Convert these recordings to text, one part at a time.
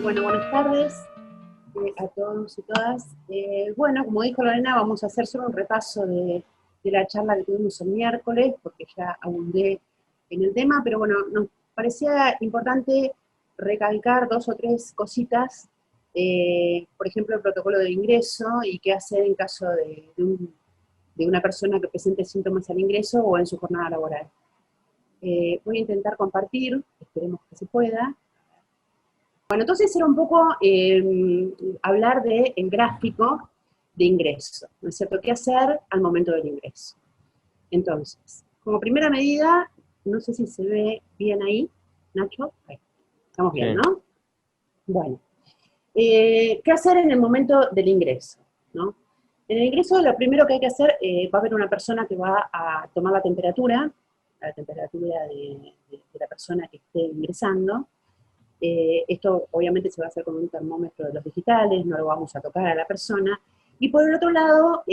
Bueno, buenas tardes a todos y todas. Bueno, como dijo Lorena, vamos a hacer solo un repaso de la charla que tuvimos el miércoles, porque ya abundé en el tema, pero bueno, nos parecía importante recalcar dos o tres cositas, por ejemplo, el protocolo de ingreso y qué hacer en caso de una persona que presente síntomas al ingreso o en su jornada laboral. Voy a intentar compartir, esperemos que se pueda. Bueno, entonces era un poco hablar del gráfico de ingreso, ¿no es cierto? ¿Qué hacer al momento del ingreso? Entonces, como primera medida, no sé si se ve bien ahí, Nacho. Ahí. Estamos bien, Sí. ¿no? Bueno, ¿qué hacer en el momento del ingreso? ¿No? En el ingreso lo primero que hay que hacer, va a haber una persona que va a tomar la temperatura de la persona que esté ingresando. Esto obviamente se va a hacer con un termómetro de los digitales, no lo vamos a tocar a la persona. Y por el otro lado,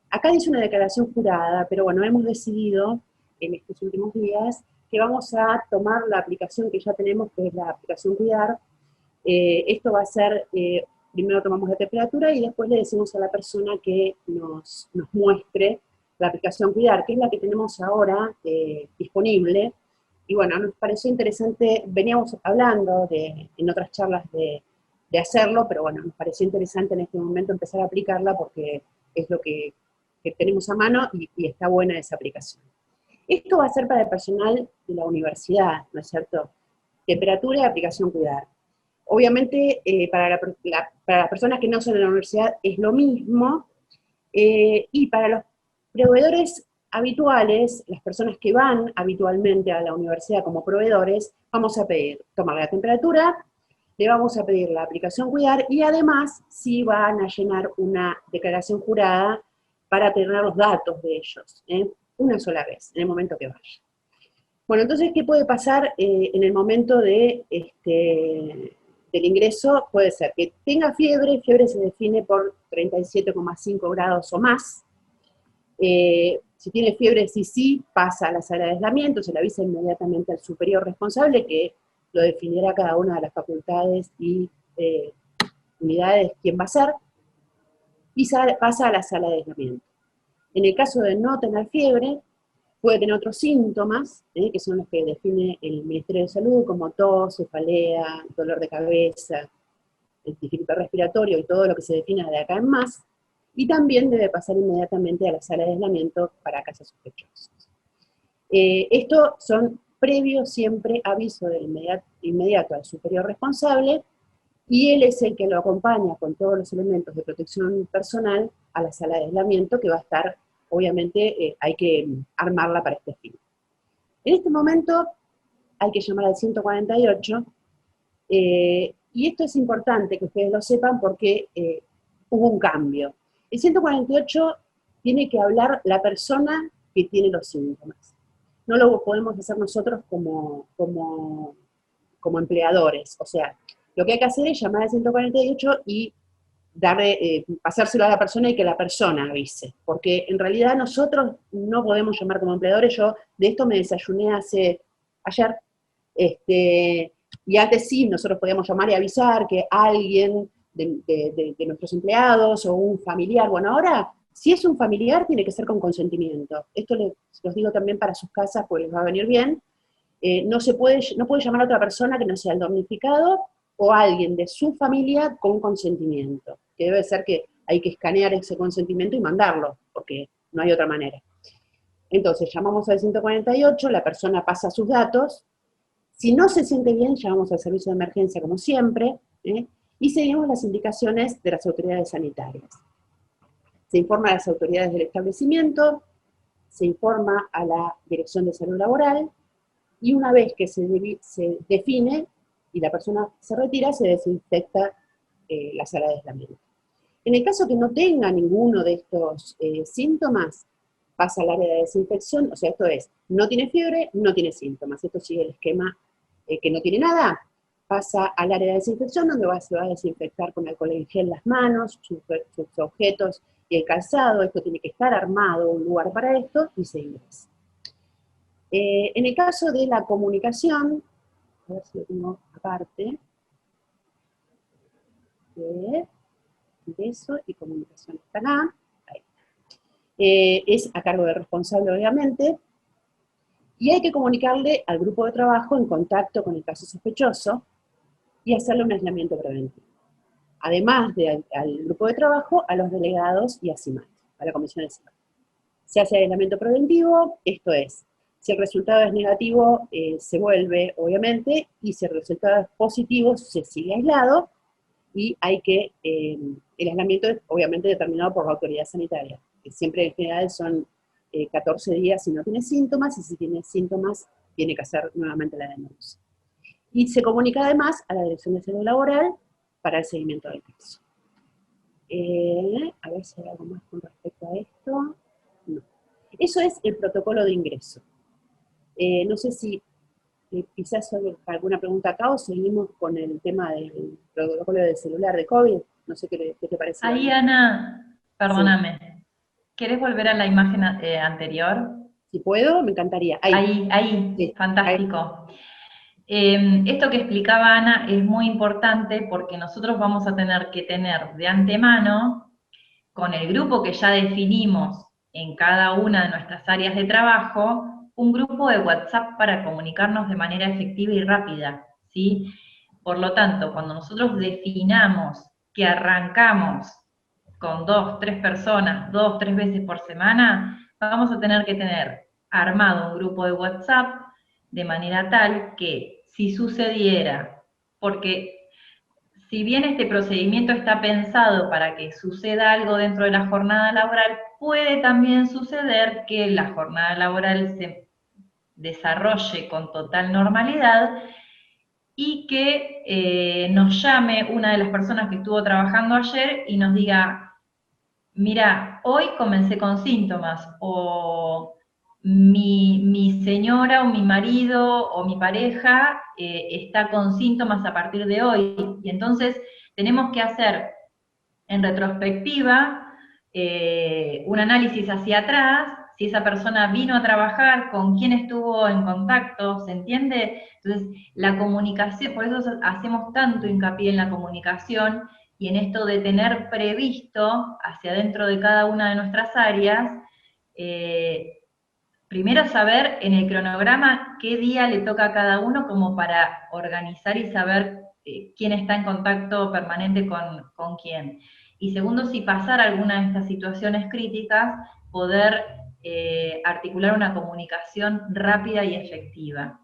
acá dice una declaración jurada, pero bueno, hemos decidido en estos últimos días que vamos a tomar la aplicación que ya tenemos, que es la aplicación Cuidar. Esto va a ser, primero tomamos la temperatura y después le decimos a la persona que nos muestre la aplicación Cuidar, que es la que tenemos ahora disponible. Y bueno, nos pareció interesante, veníamos hablando en otras charlas de hacerlo, pero bueno, nos pareció interesante en este momento empezar a aplicarla porque es lo que tenemos a mano y está buena esa aplicación. Esto va a ser para el personal de la universidad, ¿no es cierto? Temperatura y aplicación Cuidar. Obviamente, para las personas que no son de la universidad es lo mismo, y para los proveedores habituales, las personas que van habitualmente a la universidad como proveedores, vamos a pedir tomar la temperatura, le vamos a pedir la aplicación Cuidar y además sí van a llenar una declaración jurada para tener los datos de ellos, una sola vez, en el momento que vaya. Bueno, entonces, ¿qué puede pasar en el momento del ingreso? Puede ser que tenga fiebre se define por 37,5 grados o más. Si tiene fiebre, sí, pasa a la sala de aislamiento, se le avisa inmediatamente al superior responsable que lo definirá cada una de las facultades y unidades quién va a ser, y pasa a la sala de aislamiento. En el caso de no tener fiebre, puede tener otros síntomas, que son los que define el Ministerio de Salud, como tos, cefalea, dolor de cabeza, el dificultad respiratorio y todo lo que se defina de acá en más, y también debe pasar inmediatamente a la sala de aislamiento para casos sospechosos. Esto son previos siempre aviso de inmediato al superior responsable, y él es el que lo acompaña con todos los elementos de protección personal a la sala de aislamiento, que va a estar, obviamente, hay que armarla para este fin. En este momento hay que llamar al 148, y esto es importante que ustedes lo sepan porque hubo un cambio. El 148 tiene que hablar la persona que tiene los síntomas. No lo podemos hacer nosotros como empleadores. O sea, lo que hay que hacer es llamar al 148 y pasárselo a la persona y que la persona avise. Porque en realidad nosotros no podemos llamar como empleadores. Yo de esto me desayuné ayer, y antes sí, nosotros podíamos llamar y avisar que alguien de nuestros empleados o un familiar, bueno, ahora, si es un familiar, tiene que ser con consentimiento. Esto los digo también para sus casas, pues les va a venir bien. No puede llamar a otra persona que no sea el damnificado o alguien de su familia con consentimiento, que debe ser que hay que escanear ese consentimiento y mandarlo, porque no hay otra manera. Entonces, llamamos al 148, la persona pasa sus datos. Si no se siente bien, llamamos al servicio de emergencia como siempre, y seguimos las indicaciones de las autoridades sanitarias. Se informa a las autoridades del establecimiento, se informa a la Dirección de Salud Laboral, y una vez que se define y la persona se retira, se desinfecta la sala de aislamiento. En el caso que no tenga ninguno de estos síntomas, pasa al área de desinfección, o sea, esto es, no tiene fiebre, no tiene síntomas, esto sigue el esquema que no tiene nada, pasa al área de desinfección donde se va a desinfectar con alcohol en gel las manos, sus objetos y el calzado. Esto tiene que estar armado, un lugar para esto, y se ingresa. En el caso de la comunicación, a ver si lo tengo aparte, de ingreso y comunicación está acá. Ahí. Es a cargo del responsable, obviamente, y hay que comunicarle al grupo de trabajo en contacto con el caso sospechoso y hacerle un aislamiento preventivo. Además al grupo de trabajo, a los delegados y a CIMAT, a la comisión de CIMAT. Se hace aislamiento preventivo, esto es, si el resultado es negativo, se vuelve, obviamente, y si el resultado es positivo, se sigue aislado, y hay que, el aislamiento es obviamente determinado por la autoridad sanitaria, que siempre en general son 14 días si no tiene síntomas, y si tiene síntomas, tiene que hacer nuevamente la denuncia. Y se comunica además a la Dirección de Salud Laboral para el seguimiento del caso. A ver si hay algo más con respecto a esto. No. Eso es el protocolo de ingreso. No sé si quizás alguna pregunta acá o seguimos con el tema del protocolo del celular de COVID. No sé qué te parece. Ahí, Ana, perdóname. Sí. ¿Querés volver a la imagen anterior? Si puedo, me encantaría. Ahí, Sí, fantástico. Esto que explicaba Ana es muy importante porque nosotros vamos a tener que tener de antemano, con el grupo que ya definimos en cada una de nuestras áreas de trabajo, un grupo de WhatsApp para comunicarnos de manera efectiva y rápida, ¿sí? Por lo tanto, cuando nosotros definamos que arrancamos con 2, 3 personas, 2, 3 veces por semana, vamos a tener que tener armado un grupo de WhatsApp de manera tal que si sucediera, porque si bien este procedimiento está pensado para que suceda algo dentro de la jornada laboral, puede también suceder que la jornada laboral se desarrolle con total normalidad y que nos llame una de las personas que estuvo trabajando ayer y nos diga, mira, hoy comencé con síntomas, o mi señora o mi marido o mi pareja está con síntomas a partir de hoy. Y entonces tenemos que hacer en retrospectiva un análisis hacia atrás, si esa persona vino a trabajar, con quién estuvo en contacto, ¿se entiende? Entonces, la comunicación, por eso hacemos tanto hincapié en la comunicación y en esto de tener previsto hacia adentro de cada una de nuestras áreas, primero saber en el cronograma qué día le toca a cada uno como para organizar y saber quién está en contacto permanente con quién. Y segundo, si pasar alguna de estas situaciones críticas, poder articular una comunicación rápida y efectiva.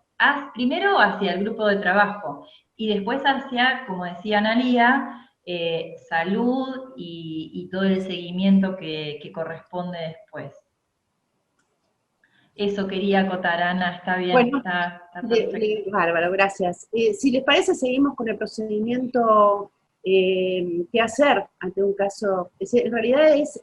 Primero hacia el grupo de trabajo y después hacia, como decía Analía, salud y todo el seguimiento que corresponde después. Eso quería acotar, Ana, está bien, Bueno, está perfecto. bárbaro, gracias. Si les parece, seguimos con el procedimiento qué hacer ante un caso. En realidad es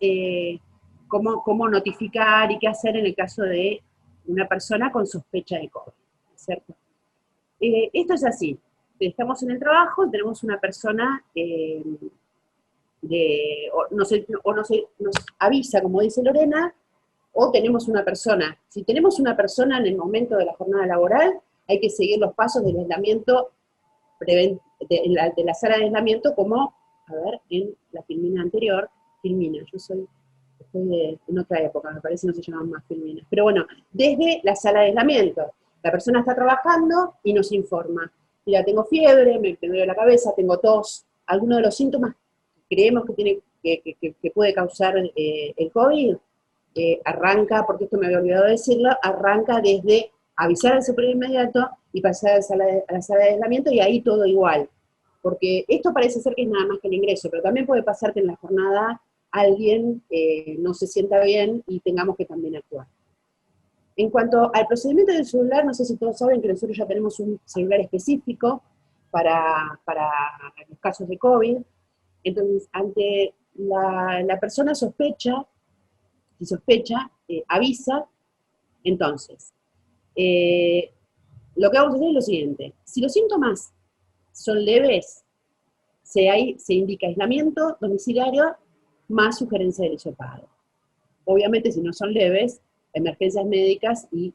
cómo notificar y qué hacer en el caso de una persona con sospecha de COVID, ¿cierto? Esto es así. Estamos en el trabajo, tenemos una persona nos avisa, como dice Lorena, o tenemos una persona. Si tenemos una persona en el momento de la jornada laboral, hay que seguir los pasos del aislamiento, de la sala de aislamiento, como, a ver, en la filmina anterior, filmina, estoy en otra época, me parece no se llaman más filminas, pero bueno, desde la sala de aislamiento, la persona está trabajando y nos informa, mira, tengo fiebre, me duele la cabeza, tengo tos, alguno de los síntomas que creemos que puede causar el COVID, arranca, porque esto me había olvidado decirlo, arranca desde avisar al superior inmediato y pasar a la sala de aislamiento, y ahí todo igual. Porque esto parece ser que es nada más que el ingreso, pero también puede pasar que en la jornada alguien no se sienta bien y tengamos que también actuar. En cuanto al procedimiento del celular, no sé si todos saben que nosotros ya tenemos un celular específico para los casos de COVID. Entonces, ante la persona sospecha, si sospecha, avisa. Entonces, lo que vamos a hacer es lo siguiente. Si los síntomas son leves, se indica aislamiento domiciliario más sugerencia del hisopado. Obviamente, si no son leves, emergencias médicas y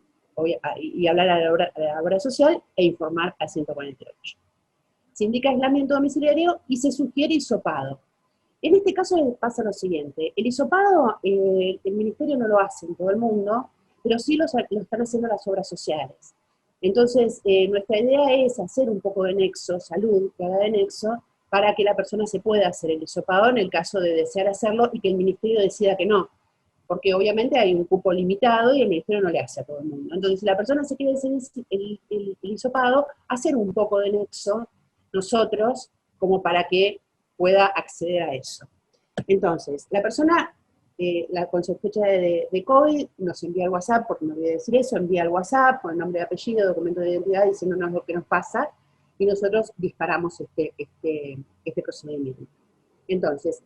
hablar a la obra social e informar al 148. se indica aislamiento domiciliario y se sugiere hisopado. En este caso pasa lo siguiente, el hisopado, el ministerio no lo hace en todo el mundo, pero sí lo están haciendo las obras sociales. Entonces, nuestra idea es hacer un poco de nexo, salud, que haga de nexo, para que la persona se pueda hacer el hisopado en el caso de desear hacerlo y que el ministerio decida que no. Porque obviamente hay un cupo limitado y el ministerio no le hace a todo el mundo. Entonces, si la persona se quiere hacer el hisopado, hacer un poco de nexo nosotros, como para que pueda acceder a eso. Entonces, la persona con sospecha de COVID nos envía al WhatsApp, porque no olvidé decir eso, envía al WhatsApp con nombre y apellido, documento de identidad, diciéndonos lo que nos pasa, y nosotros disparamos este procedimiento. Entonces,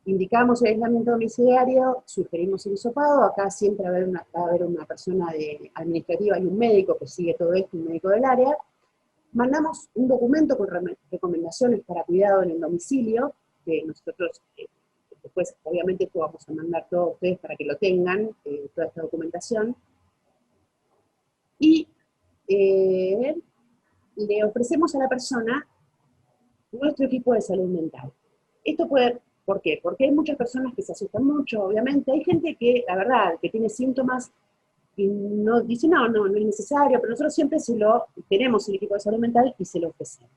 indicamos el aislamiento domiciliario, sugerimos el hisopado, acá siempre va a haber una persona administrativa y un médico que sigue todo esto, un médico del área. Mandamos un documento con recomendaciones para cuidado en el domicilio, que nosotros después, obviamente, esto vamos a mandar todos ustedes para que lo tengan, toda esta documentación. Y le ofrecemos a la persona nuestro equipo de salud mental. Esto puede, ¿por qué? Porque hay muchas personas que se asustan mucho, obviamente. Hay gente que, la verdad, que tiene síntomas y no dice, no es necesario, pero nosotros siempre tenemos el equipo de salud mental y se lo ofrecemos.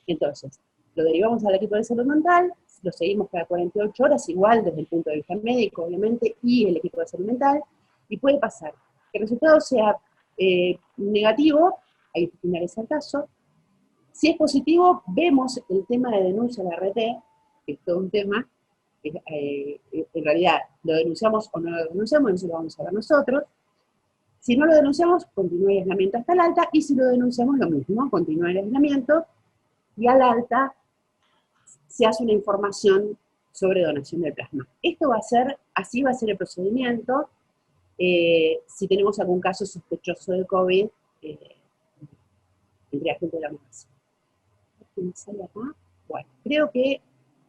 Entonces, lo derivamos al equipo de salud mental, lo seguimos cada 48 horas, igual desde el punto de vista médico, obviamente, y el equipo de salud mental, y puede pasar que el resultado sea negativo, ahí finaliza el caso. Si es positivo, vemos el tema de denuncia a la RT, que es todo un tema, en realidad lo denunciamos o no lo denunciamos, eso lo vamos a ver nosotros. Si no lo denunciamos, continúa el aislamiento hasta el alta, y si lo denunciamos, lo mismo, continúa el aislamiento, y al alta se hace una información sobre donación de plasma. Esto va a ser, así va a ser el procedimiento. Si tenemos algún caso sospechoso de COVID, tendría gente de la misma. Bueno, creo que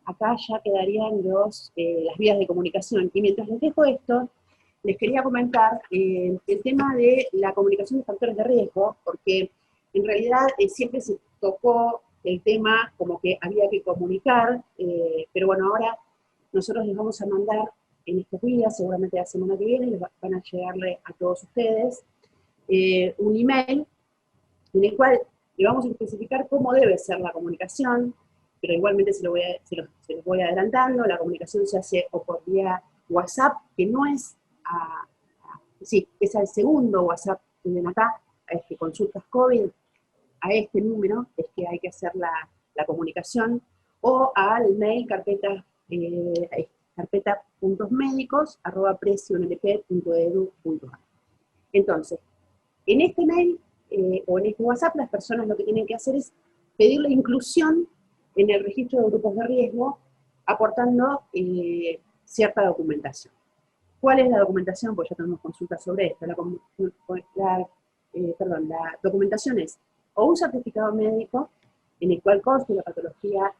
acá ya quedarían las vías de comunicación. Y mientras les dejo esto, les quería comentar el tema de la comunicación de factores de riesgo, porque en realidad siempre se tocó el tema como que había que comunicar, pero bueno, ahora nosotros les vamos a mandar en estos días, seguramente la semana que viene, les van a llegarle a todos ustedes un email en el cual le vamos a especificar cómo debe ser la comunicación, pero igualmente se los voy adelantando. La comunicación se hace o por vía WhatsApp, que no es sí, es al segundo WhatsApp que ven acá, a consultas COVID, a este número es que hay que hacer la comunicación, o al mail carpeta.médicos@presionlp.edu.ar. Entonces, en este mail o en este WhatsApp, las personas lo que tienen que hacer es pedir la inclusión en el registro de grupos de riesgo, aportando cierta documentación. ¿Cuál es la documentación? Pues ya tenemos consultas sobre esto. La documentación es o un certificado médico en el cual conste la patología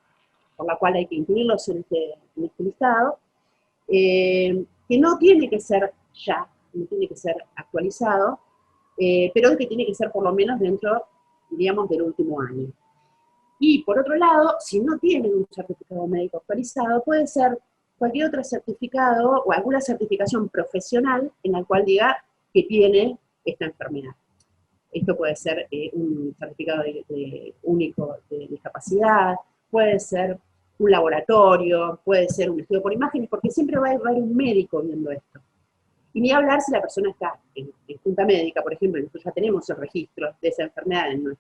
por la cual hay que incluirlos en este listado, que no tiene que ser ya, no tiene que ser actualizado, pero que tiene que ser por lo menos dentro, diríamos, del último año. Y por otro lado, si no tienen un certificado médico actualizado, puede ser cualquier otro certificado o alguna certificación profesional en la cual diga que tiene esta enfermedad. Esto puede ser un certificado único de discapacidad, puede ser un laboratorio, puede ser un estudio por imágenes, porque siempre va a haber un médico viendo esto. Y ni hablar si la persona está en junta médica, por ejemplo, nosotros ya tenemos el registro de esa enfermedad en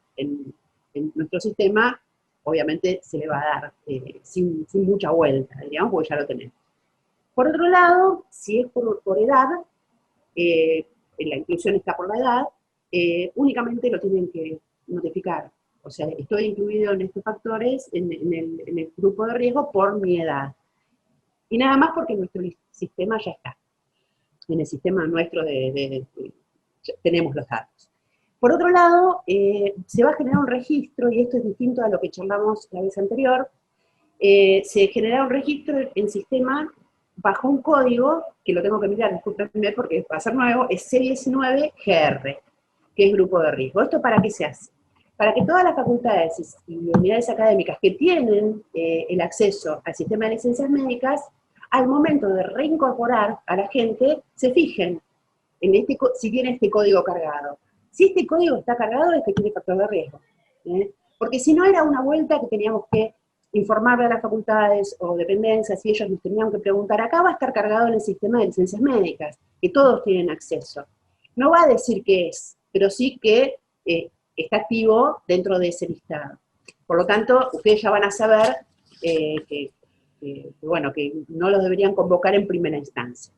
nuestro sistema, obviamente se le va a dar sin mucha vuelta, digamos, porque ya lo tenemos. Por otro lado, si es por edad, la inclusión está por la edad, únicamente lo tienen que notificar. O sea, estoy incluido en estos factores, en el grupo de riesgo por mi edad. Y nada más porque nuestro sistema ya está. En el sistema nuestro tenemos los datos. Por otro lado, se va a generar un registro, y esto es distinto a lo que charlamos la vez anterior, se genera un registro en sistema bajo un código, que lo tengo que mirar, discúlpenme porque va a ser nuevo, es C19GR, que es grupo de riesgo. ¿Esto para qué se hace? para que todas las facultades y unidades académicas que tienen el acceso al sistema de licencias médicas, al momento de reincorporar a la gente, se fijen en si tiene este código cargado. Si este código está cargado es que tiene factor de riesgo. Porque si no era una vuelta que teníamos que informarle a las facultades o dependencias y ellos nos tenían que preguntar, acá va a estar cargado en el sistema de licencias médicas, que todos tienen acceso. No va a decir qué es, pero sí que está activo dentro de ese listado. Por lo tanto, ustedes ya van a saber bueno, que no los deberían convocar en primera instancia.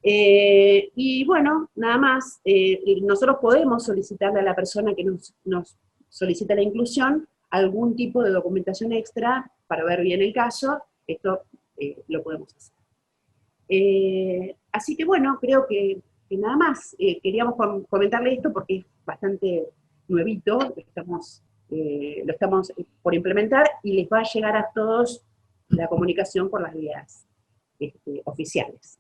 Y bueno, nada más, nosotros podemos solicitarle a la persona que nos solicita la inclusión algún tipo de documentación extra para ver bien el caso, esto lo podemos hacer. Así que bueno, creo que nada más, queríamos comentarle esto porque es bastante nuevito, lo estamos por implementar y les va a llegar a todos la comunicación por las vías oficiales.